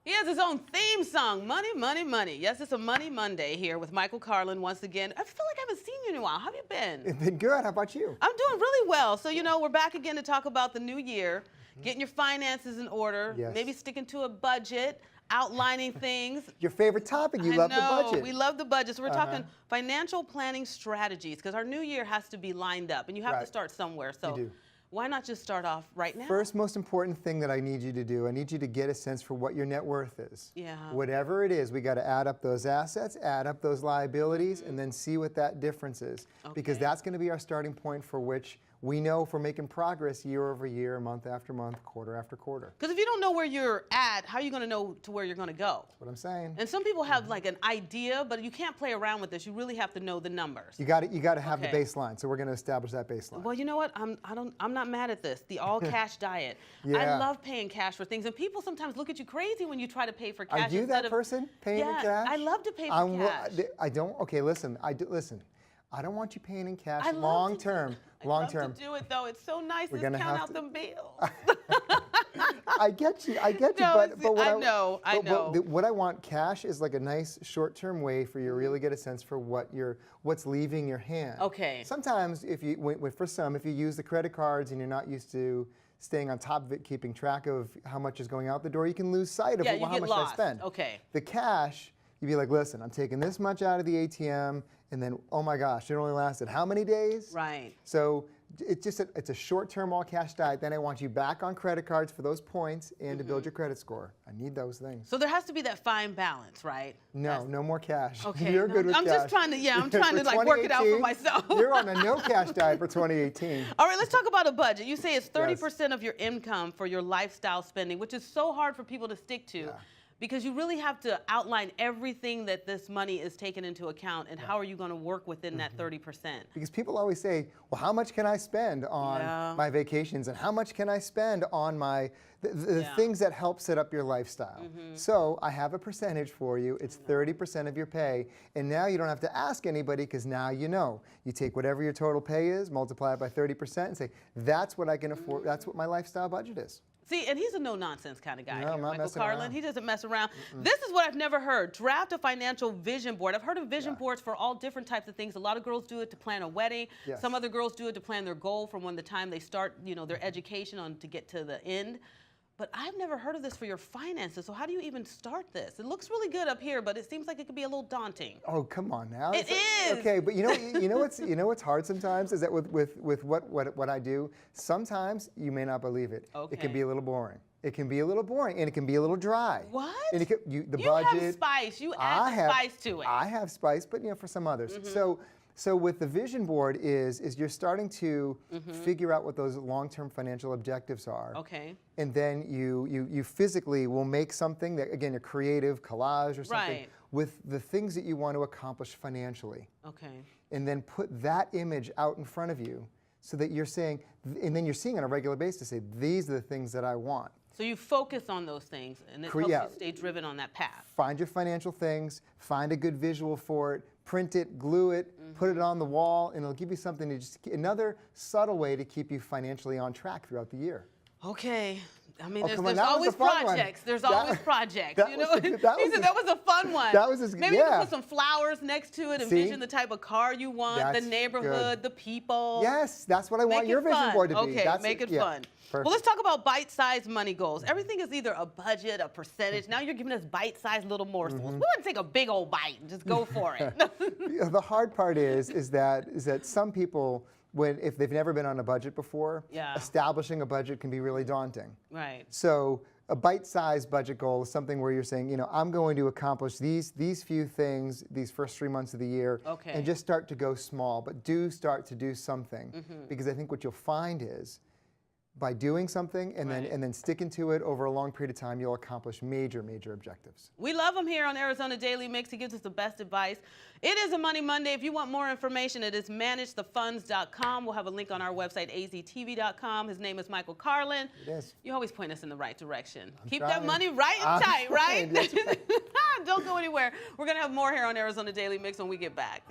He has his own theme song, Money, Money, Money. Yes, it's a Money Monday here with Michael Carlin once again. I feel like I haven't seen you in a while. How have you been? It's been good. How about you? I'm doing really well. So, you know, we're back again to talk about the new year, getting your finances in order, maybe sticking to a budget, outlining things. Your favorite topic. You love the budget. We love the budget. So we're talking financial planning strategies because our new year has to be lined up and you have to start somewhere. So you do. Why not just start off right now? First most important thing that I need you to do, I need you to get a sense for what your net worth is. Yeah. Whatever it is, we got to add up those assets, add up those liabilities, and then see what that difference is. Because that's going to be our starting point for which we know if we're making progress year over year, month after month, quarter after quarter. Because if you don't know where you're at, how are you going to know to where you're going to go? That's what I'm saying. And some people have like an idea, but you can't play around with this. You really have to know the numbers. You got to have the baseline. So we're going to establish that baseline. Well, you know what? I'm not mad at this. The all cash diet. I love paying cash for things, and people sometimes look at you crazy when you try to pay for cash. Are you that person paying in cash? I love to pay for cash. I don't. Okay, listen. Listen. I don't want you paying in cash long term. Long term. I love to do it though. It's so nice to count out them bills. I get you. I get you. No, but what I know. What I want cash is like a nice short-term way for you to really get a sense for what's leaving your hand. Okay. Sometimes if you if you use the credit cards and you're not used to staying on top of it, keeping track of how much is going out the door, you can lose sight of how much I spend. Okay. The cash, you'd be like, listen, I'm taking this much out of the ATM, and then, oh my gosh, it only lasted how many days? Right. So it's a short-term all-cash diet. Then I want you back on credit cards for those points and to build your credit score. I need those things. So there has to be that fine balance, right? No, no more cash. Okay. You're good with cash. I'm just trying to, I'm trying to like work it out for myself. You're on a no-cash diet for 2018. All right, let's talk about a budget. You say it's 30% of your income for your lifestyle spending, which is so hard for people to stick to. Yeah. Because you really have to outline everything that this money is taken into account and how are you going to work within that 30%. Because people always say, well, how much can I spend on my vacations and how much can I spend on the things that help set up your lifestyle? So I have a percentage for you. It's 30% of your pay. And now you don't have to ask anybody because now you know. You take whatever your total pay is, multiply it by 30% and say, that's what I can afford. That's what my lifestyle budget is. See, and he's a no-nonsense kind of guy. No, Michael Carlin, he doesn't mess around. This is what I've never heard. Draft a financial vision board. I've heard of vision boards for all different types of things. A lot of girls do it to plan a wedding. Some other girls do it to plan their goal from when the time they start, their education to get to the end. But I've never heard of this for your finances. So how do you even start this? It looks really good up here, but it seems like it could be a little daunting. Oh, come on now. It is. Okay, but you know what's hard sometimes is that with what I do, sometimes you may not believe it. Okay. It can be a little boring. It can be a little boring, and it can be a little dry. What? And you budget. have spice. You add spice to it. I have spice, but for some others. So with the vision board is you're starting to figure out what those long-term financial objectives are. Okay. And then you physically will make something that, again, a creative collage or something with the things that you want to accomplish financially. Okay. And then put that image out in front of you so that you're saying, and then you're seeing on a regular basis, say, these are the things that I want. So you focus on those things, and it helps you stay driven on that path. Find your financial things, find a good visual for it, print it, glue it, put it on the wall, and it'll give you something to another subtle way to keep you financially on track throughout the year. Okay. I mean, there's always projects. There's always projects. He said that was a fun one. That was Maybe you can put some flowers next to it, envision the type of car you want, the neighborhood, the people. Yes, that's what I want your vision board to be. Okay, make it fun. Perfect. Well, let's talk about bite-sized money goals. Everything is either a budget, a percentage. Now you're giving us bite-sized little morsels. We wouldn't take a big old bite and just go for it. The hard part is that some people, if they've never been on a budget before, establishing a budget can be really daunting. Right. So a bite-sized budget goal is something where you're saying, I'm going to accomplish these few things these first 3 months of the year, and just start to go small, but do start to do something. Because I think what you'll find is, by doing something and then sticking to it over a long period of time, you'll accomplish major, major objectives. We love him here on Arizona Daily Mix. He gives us the best advice. It is a Money Monday. If you want more information, it is managethefunds.com. We'll have a link on our website, AZTV.com. His name is Michael Carlin. It is. You always point us in the right direction. Keep that money right and tight, right? Don't go anywhere. We're going to have more here on Arizona Daily Mix when we get back.